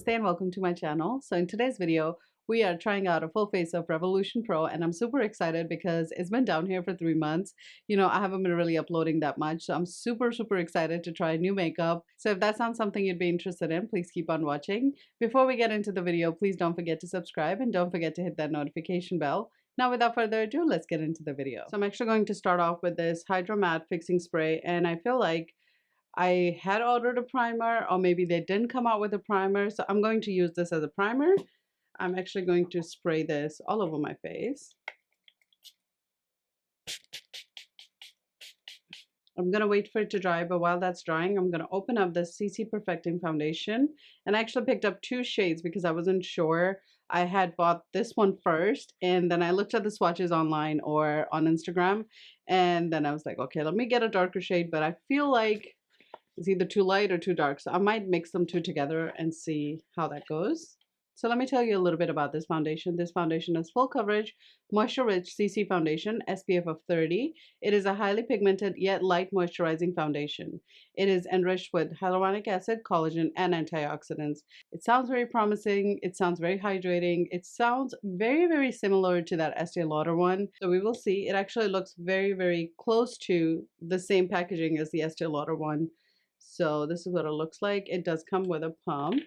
Namaste and welcome to my channel. So in today's video, we are trying out a full face of Revolution Pro and I'm super excited because it's been down here for 3 months. I haven't been really uploading that much. So I'm super excited to try new makeup. So if that sounds something you'd be interested in, please keep on watching. Before we get into the video, please don't forget to subscribe and don't forget to hit that notification bell. Now without further ado, let's get into the video. So I'm actually going to start off with this Hydra Matte Fixing Spray, and I feel like I had ordered a primer, or maybe they didn't come out with a primer, so I'm going to use this as a primer. I'm actually going to spray this all over my face. I'm going to wait for it to dry, but while that's drying, I'm going to open up this CC Perfecting Foundation. And I actually picked up 2 shades because I wasn't sure. I had bought this one first, and then I looked at the swatches online or on Instagram, and then I was like, okay, let me get a darker shade, but I feel like it's either too light or too dark, so I might mix them two together and see how that goes. So let me tell you a little bit about this foundation. This foundation is full coverage, moisture rich CC foundation, SPF of 30. It is a highly pigmented yet light moisturizing foundation. It is enriched with hyaluronic acid, collagen, and antioxidants. It sounds very promising. It sounds very hydrating. It sounds very similar to that Estee Lauder one. So we will see. It actually looks very close to the same packaging as the Estee Lauder one. So this is what it looks like. It does come with a pump,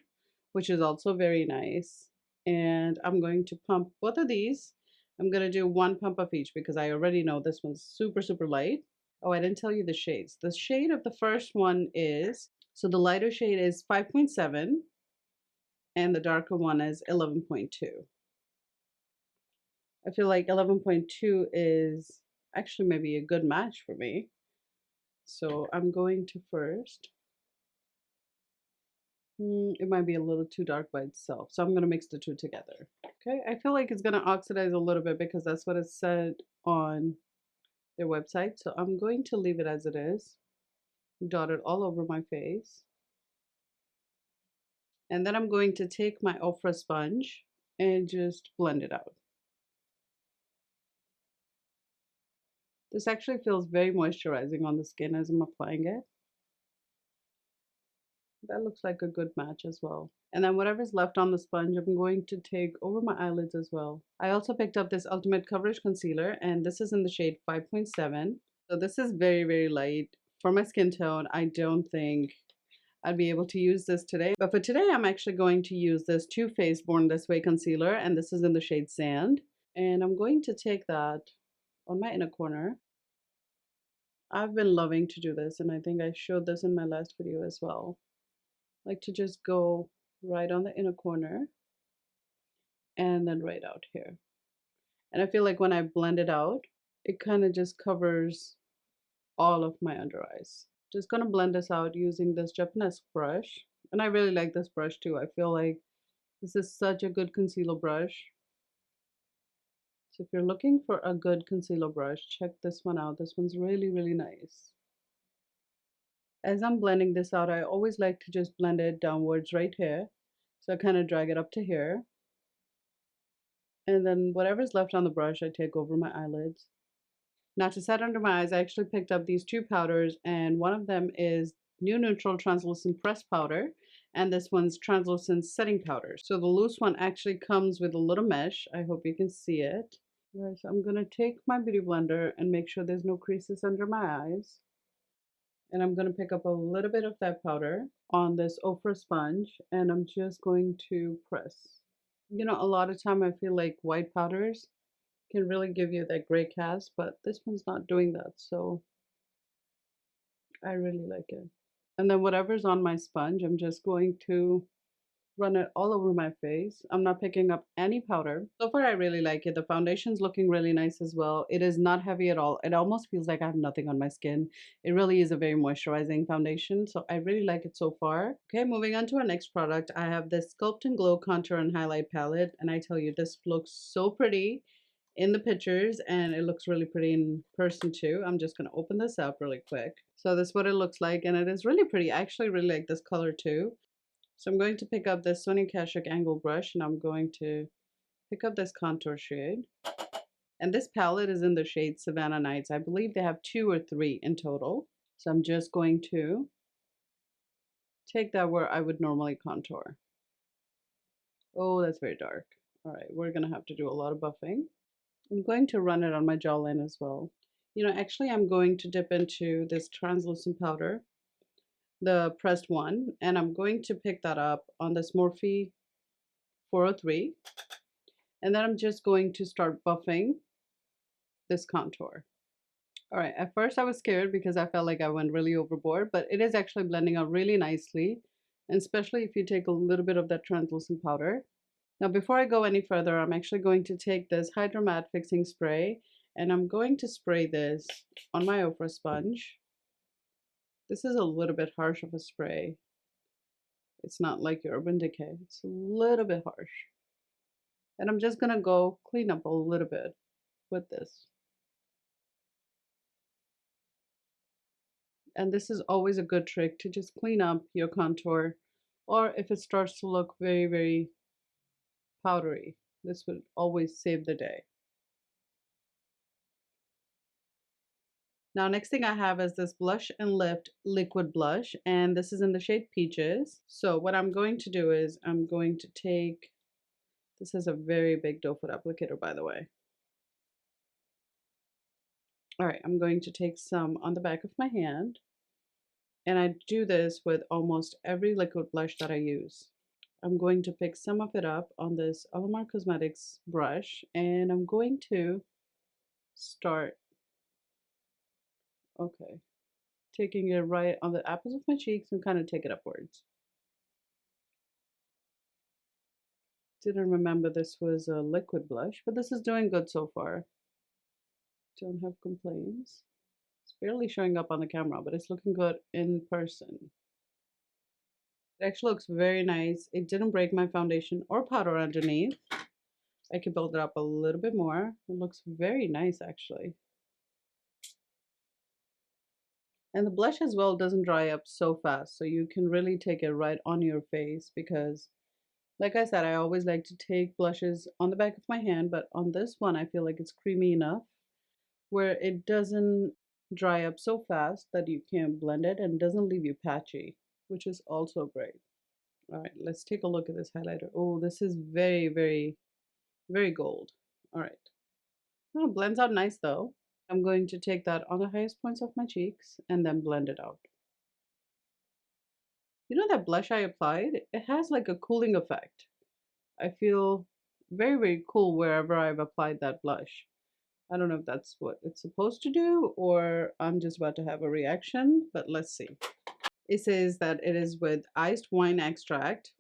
which is also very nice. And I'm going to pump both of these. I'm going to do 1 pump of each because I already know this one's super light. Oh, I didn't tell you the shades. The shade of the first one is, so the lighter shade is 5.7 and the darker one is 11.2. I feel like 11.2 is actually maybe a good match for me. So I'm going to first, it might be a little too dark by itself, so I'm going to mix the two together. Okay, I feel like it's going to oxidize a little bit because that's what it said on their website, so I'm going to leave it as it is, dot it all over my face. And then I'm going to take my Ofra sponge and just blend it out. This actually feels very moisturizing on the skin as I'm applying it. That looks like a good match as well. And then whatever's left on the sponge, I'm going to take over my eyelids as well. I also picked up this Ultimate Coverage Concealer, and this is in the shade 5.7. So this is very light. For my skin tone, I don't think I'd be able to use this today. But for today, I'm actually going to use this Too Faced Born This Way Concealer, and this is in the shade Sand. And I'm going to take that on my inner corner. I've been loving to do this, and I think I showed this in my last video as well. Like to just go right on the inner corner and then right out here. And I feel like when I blend it out, it kind of just covers all of my under eyes. Just gonna blend this out using this Japanese brush. And I really like this brush too. I feel like this is such a good concealer brush. So if you're looking for a good concealer brush, check this one out. This one's really nice. As I'm blending this out, I always like to just blend it downwards right here. So I kind of drag it up to here. And then whatever's left on the brush, I take over my eyelids. Now to set under my eyes, I actually picked up these 2 powders, and one of them is New Neutral Translucent Pressed Powder, and this one's Translucent Setting Powder. So the loose one actually comes with a little mesh. I hope you can see it. All right, so I'm going to take my beauty blender and make sure there's no creases under my eyes. And I'm going to pick up a little bit of that powder on this Ofra sponge, and I'm just going to press. A lot of time I feel like white powders can really give you that gray cast, but this one's not doing that, so I really like it. And then whatever's on my sponge, I'm just going to run it all over my face. I'm not picking up any powder. So far, I really like it. The foundation's looking really nice as well. It is not heavy at all. It almost feels like I have nothing on my skin. It really is a very moisturizing foundation, so I really like it so far. Okay, moving on to our next product. I have this Sculpt and Glow Contour and Highlight Palette, and I tell you, this looks so pretty in the pictures, and it looks really pretty in person too. I'm just going to open this up really quick. So this is what it looks like, and it is really pretty. I actually really like this color too. So I'm going to pick up this Sonia Kashuk angle brush, and I'm going to pick up this contour shade. And this palette is in the shade Savannah Nights. I believe they have 2 or 3 in total. So I'm just going to take that where I would normally contour. Oh, that's very dark. All right, we're gonna have to do a lot of buffing. I'm going to run it on my jawline as well. You know, actually, I'm going to dip into this translucent powder, the pressed one, and I'm going to pick that up on this Morphe 403. And then I'm just going to start buffing this contour. All right, at first I was scared because I felt like I went really overboard, but it is actually blending out really nicely, and especially if you take a little bit of that translucent powder. Now, before I go any further, I'm actually going to take this Hydro Matte Fixing Spray, and I'm going to spray this on my Ofra sponge. This is a little bit harsh of a spray. It's not like your Urban Decay. It's a little bit harsh. And I'm just gonna go clean up a little bit with this. And this is always a good trick to just clean up your contour, or if it starts to look very, very powdery, this would always save the day. Now, next thing I have is this Blush and Lift liquid blush, and this is in the shade Peaches. So what I'm going to do is I'm going to take, this is a very big doe foot applicator, by the way. All right, I'm going to take some on the back of my hand, and I do this with almost every liquid blush that I use. I'm going to pick some of it up on this Alamar Cosmetics brush, and I'm going to start, okay, taking it right on the apples of my cheeks and kind of take it upwards. Didn't remember this was a liquid blush, but this is doing good so far. Don't have complaints. It's barely showing up on the camera, but it's looking good in person. It actually looks very nice. It didn't break my foundation or powder underneath. I could build it up a little bit more. It looks very nice, actually. And the blush as well doesn't dry up so fast, so you can really take it right on your face because, like I said, I always like to take blushes on the back of my hand, but on this one, I feel like it's creamy enough where it doesn't dry up so fast that you can't blend it and doesn't leave you patchy, which is also great. All right, let's take a look at this highlighter. Oh, this is very, very, very gold. All right. Oh, it blends out nice though. I'm going to take that on the highest points of my cheeks and then blend it out. You know that blush I applied? It has like a cooling effect. I feel very, very cool wherever I've applied that blush. I don't know if that's what it's supposed to do or I'm just about to have a reaction, but let's see. It says that it is with iced wine extract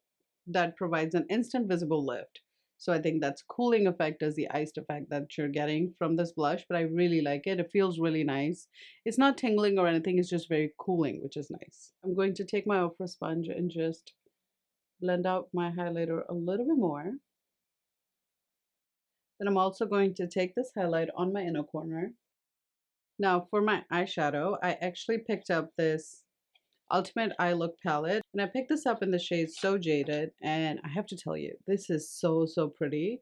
that provides an instant visible lift. So I think that's cooling effect as the iced effect that you're getting from this blush, but I really like it. It feels really nice. It's not tingling or anything, it's just very cooling, which is nice. I'm going to take my Ofra sponge and just blend out my highlighter a little bit more. Then I'm also going to take this highlight on my inner corner. Now for my eyeshadow, I actually picked up this Ultimate Eye Look palette, and I picked this up in the shade So Jaded, and I have to tell you, this is so, so pretty.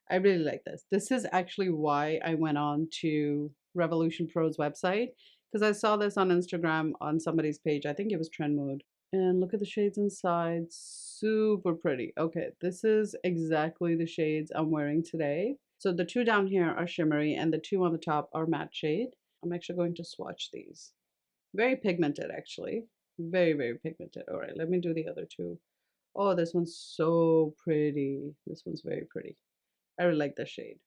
I really like this. This is actually why I went on to Revolution Pro's website, because I saw this on Instagram on somebody's page. I think it was Trend Mood. And look at the shades inside. Super pretty. Okay, this is exactly the shades I'm wearing today. So the two down here are shimmery and the two on the top are matte shade. I'm actually going to swatch these. Very pigmented, actually. Very, very pigmented. All right, let me do the other two. Oh, this one's so pretty. This one's very pretty. I really like this shade.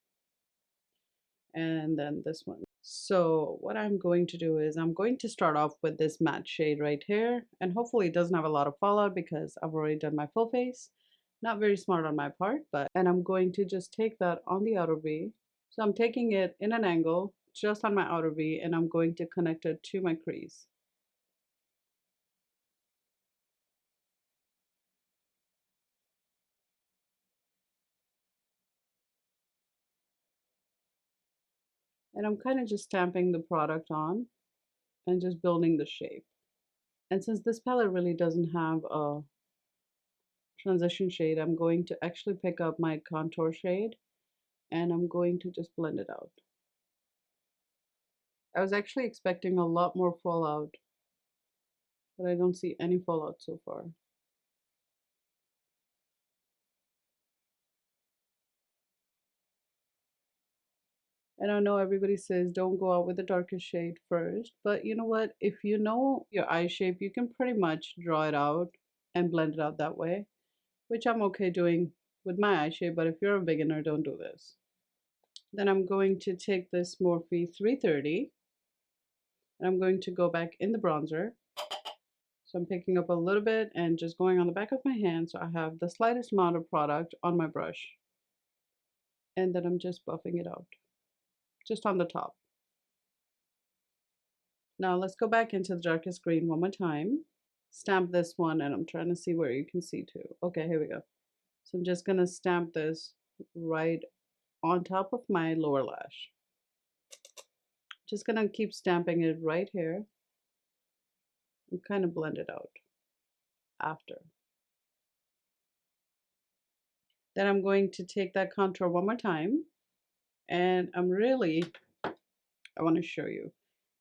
And then this one. So what I'm going to do is I'm going to start off with this matte shade right here, and hopefully it doesn't have a lot of fallout because I've already done my full face. Not very smart on my part, but, and I'm going to just take that on the outer V. So I'm taking it in an angle just on my outer V, and I'm going to connect it to my crease. And I'm kind of just stamping the product on and just building the shape. And since this palette really doesn't have a transition shade, I'm going to actually pick up my contour shade and I'm going to just blend it out. I was actually expecting a lot more fallout, but I don't see any fallout so far. And I know everybody says don't go out with the darkest shade first, but you know what? If you know your eye shape, you can pretty much draw it out and blend it out that way, which I'm okay doing with my eye shape, but if you're a beginner, don't do this. Then I'm going to take this Morphe 330 and I'm going to go back in the bronzer. So I'm picking up a little bit and just going on the back of my hand so I have the slightest amount of product on my brush. And then I'm just buffing it out, just on the top. Now let's go back into the darkest green one more time. Stamp this one, and I'm trying to see where you can see too. Okay, here we go. So I'm just gonna stamp this right on top of my lower lash. Just gonna keep stamping it right here and kind of blend it out after. Then I'm going to take that contour one more time, and I want to show you,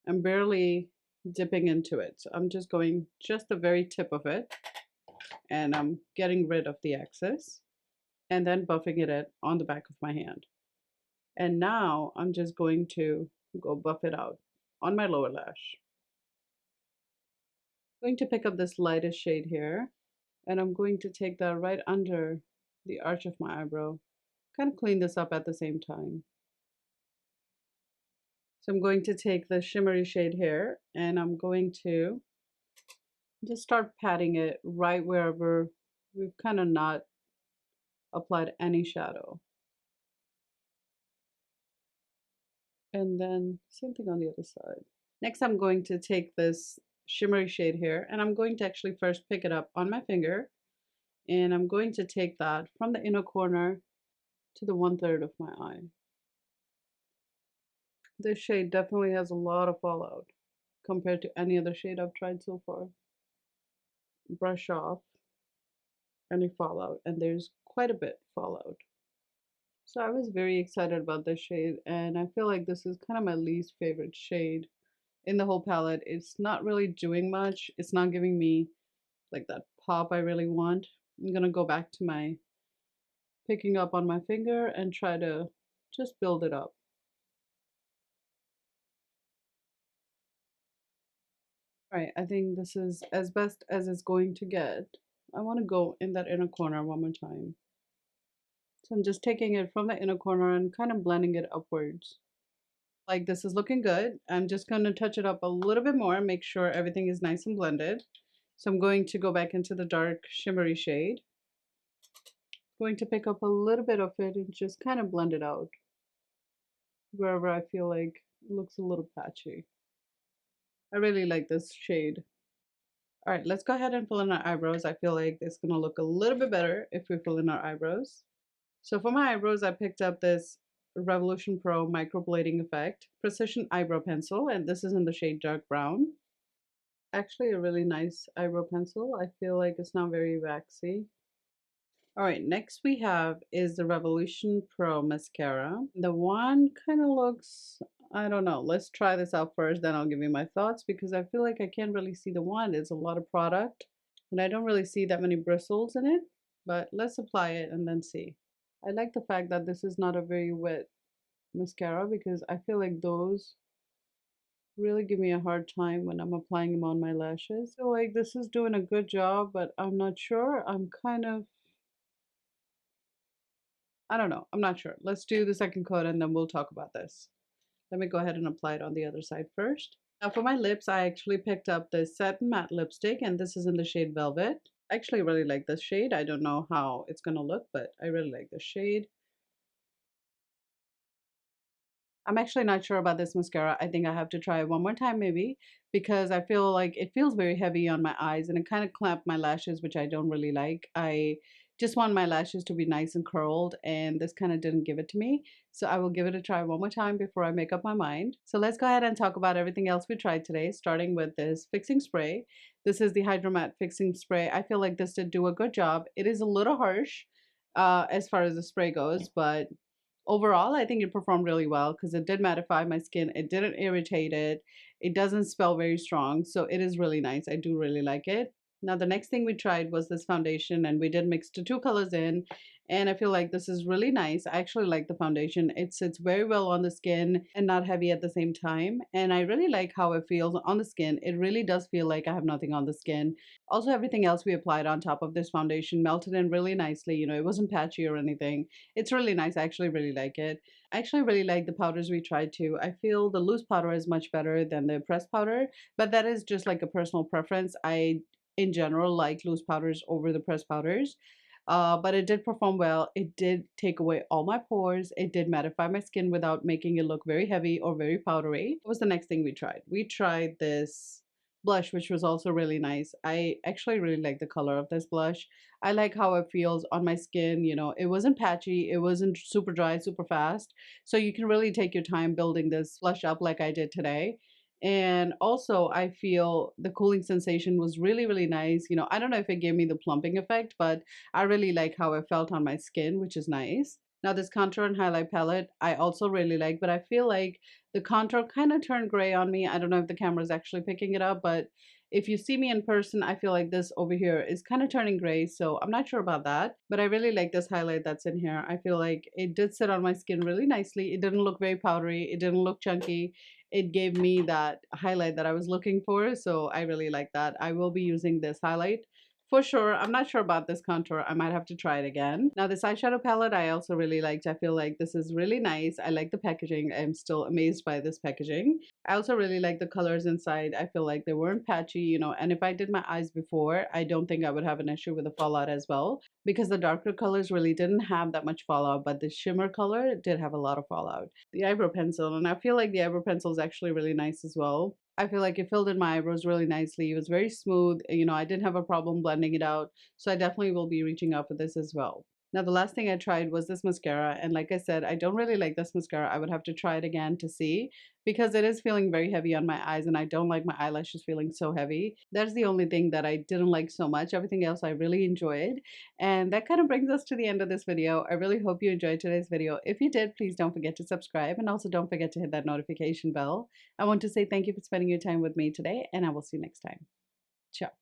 I'm barely dipping into it. So I'm just going just the very tip of it, and I'm getting rid of the excess and then buffing it on the back of my hand. And now I'm just going to go buff it out on my lower lash. I'm going to pick up this lightest shade here, and I'm going to take that right under the arch of my eyebrow, kind of clean this up at the same time. So I'm going to take the shimmery shade here, and I'm going to just start patting it right wherever we've kind of not applied any shadow. And then same thing on the other side. Next, I'm going to take this shimmery shade here, and I'm going to actually first pick it up on my finger, and I'm going to take that from the inner corner to the 1/3 of my eye. This shade definitely has a lot of fallout compared to any other shade I've tried so far. Brush off any fallout, and there's quite a bit fallout. So I was very excited about this shade, and I feel like this is kind of my least favorite shade in the whole palette. It's not really doing much. It's not giving me like that pop I really want. I'm gonna go back to my picking up on my finger and try to just build it up. All right, I think this is as best as it's going to get. I want to go in that inner corner one more time. So I'm just taking it from the inner corner and kind of blending it upwards. Like this is looking good. I'm just going to touch it up a little bit more, make sure everything is nice and blended. So I'm going to go back into the dark shimmery shade. Going to pick up a little bit of it and just kind of blend it out wherever I feel like it looks a little patchy. I really like this shade. All right, let's go ahead and fill in our eyebrows. I feel like it's gonna look a little bit better if we fill in our eyebrows. So for my eyebrows, I picked up this Revolution Pro Microblading Effect Precision Eyebrow Pencil, and this is in the shade Dark Brown. Actually a really nice eyebrow pencil. I feel like it's not very waxy. All right, next we have is the Revolution Pro Mascara. The wand kind of looks, I don't know. Let's try this out first, then I'll give you my thoughts because I feel like I can't really see the wand. It's a lot of product and I don't really see that many bristles in it, but let's apply it and then see. I like the fact that this is not a very wet mascara because I feel like those really give me a hard time when I'm applying them on my lashes. I feel like this is doing a good job, but I'm not sure. I don't know. I'm not sure. Let's do the second coat and then we'll talk about this. Let me go ahead and apply it on the other side first. Now for my lips, I actually picked up this satin matte lipstick and this is in the shade Velvet. I actually really like this shade. I don't know how it's going to look, but I really like this shade. I'm actually not sure about this mascara. I think I have to try it one more time maybe because I feel like it feels very heavy on my eyes and it kind of clamped my lashes, which I don't really like. I just want my lashes to be nice and curled and this kind of didn't give it to me. So I will give it a try one more time before I make up my mind. So let's go ahead and talk about everything else we tried today, starting with this fixing spray. This is the Hydro Matte Fixing Spray. I feel like this did do a good job. It is a little harsh as far as the spray goes, but overall, I think it performed really well because it did mattify my skin. It didn't irritate it. It doesn't smell very strong. So it is really nice. I do really like it. Now, the next thing we tried was this foundation and we did mix the two colors in and I feel like this is really nice. I actually like the foundation. It sits very well on the skin and not heavy at the same time. And I really like how it feels on the skin. It really does feel like I have nothing on the skin. Also, everything else we applied on top of this foundation melted in really nicely. You know, it wasn't patchy or anything. It's really nice. I actually really like it. I actually really like the powders we tried too. I feel the loose powder is much better than the pressed powder, but that is just like a personal preference. I, in general, like loose powders over the pressed powders. But it did perform well. It did take away all my pores. It did mattify my skin without making it look very heavy or very powdery. What was the next thing we tried? We tried this blush, which was also really nice. I actually really like the color of this blush. I like how it feels on my skin. You know, it wasn't patchy, it wasn't super dry, super fast. So you can really take your time building this blush up like I did today. And also, I feel the cooling sensation was really, really nice. You know, I don't know if it gave me the plumping effect, but I really like how it felt on my skin, which is nice. Now, this contour and highlight palette, I also really like, but I feel like the contour kind of turned gray on me. I don't know if the camera is actually picking it up, but if you see me in person, I feel like this over here is kind of turning gray, so I'm not sure about that. But I really like this highlight that's in here. I feel like it did sit on my skin really nicely. It didn't look very powdery. It didn't look chunky. It gave me that highlight that I was looking for, so I really like that. I will be using this highlight for sure. I'm not sure about this contour. I might have to try it again. Now, this eyeshadow palette I also really liked. I feel like this is really nice. I like the packaging. I'm still amazed by this packaging. I also really like the colors inside. I feel like they weren't patchy, you know, and if I did my eyes before, I don't think I would have an issue with the fallout as well, because the darker colors really didn't have that much fallout, but the shimmer color did have a lot of fallout. The eyebrow pencil, and I feel like the eyebrow pencil is actually really nice as well. I feel like it filled in my eyebrows really nicely. It was very smooth. You know, I didn't have a problem blending it out. So I definitely will be reaching out for this as well. Now, the last thing I tried was this mascara. And like I said, I don't really like this mascara. I would have to try it again to see, because it is feeling very heavy on my eyes and I don't like my eyelashes feeling so heavy. That's the only thing that I didn't like so much. Everything else I really enjoyed. And that kind of brings us to the end of this video. I really hope you enjoyed today's video. If you did, please don't forget to subscribe, and also don't forget to hit that notification bell. I want to say thank you for spending your time with me today, and I will see you next time. Ciao.